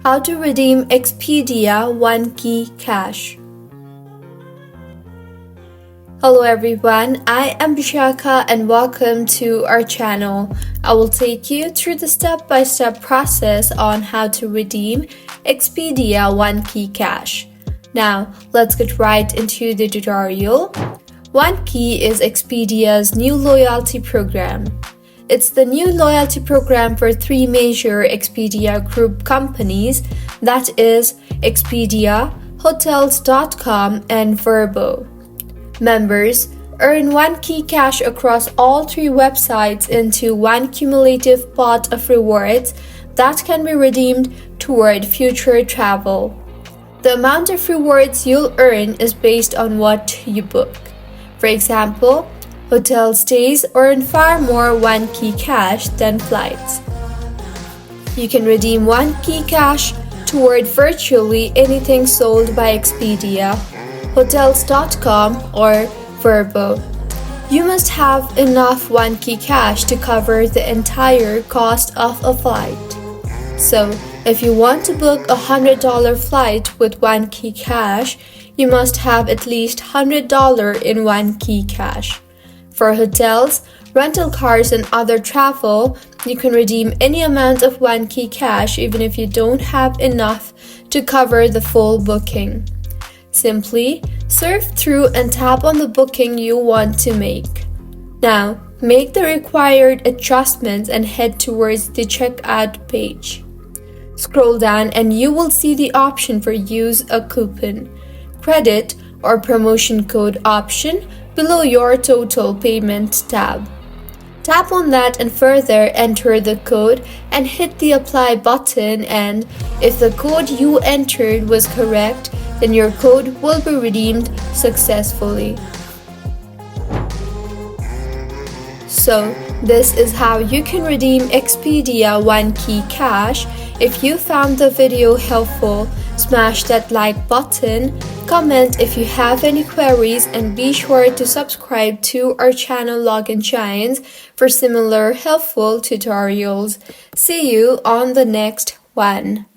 How to redeem Expedia onekeycash. Hello everyone, I am Bishaka and welcome to our channel. I will take you through the step-by-step process on how to redeem Expedia onekeycash. Now, let's get right into the tutorial. OneKey is Expedia's new loyalty program. It's the new loyalty program for three major Expedia group companies, that is Expedia, Hotels.com, and Vrbo. Members earn onekeycash across all three websites into one cumulative pot of rewards that can be redeemed toward future travel. The amount of rewards you'll earn is based on what you book. For example, hotel stays earn far more onekeycash than flights. You can redeem onekeycash toward virtually anything sold by Expedia, Hotels.com, or Vrbo. You must have enough onekeycash to cover the entire cost of a flight. So, if you want to book a $100 flight with onekeycash, you must have at least $100 in onekeycash. For hotels, rental cars, and other travel, you can redeem any amount of onekeycash even if you don't have enough to cover the full booking. Simply surf through and tap on the booking you want to make. Now, make the required adjustments and head towards the checkout page. Scroll down and you will see the option for use a coupon, credit, or promotion code option below your total payment tab. Tap on that and further enter the code and hit the apply button, and if the code you entered was correct, then your code will be redeemed successfully. So, this is how you can redeem Expedia onekeycash. If you found the video helpful, smash that like button, comment if you have any queries, and be sure to subscribe to our channel Login Giants for similar helpful tutorials. See you on the next one.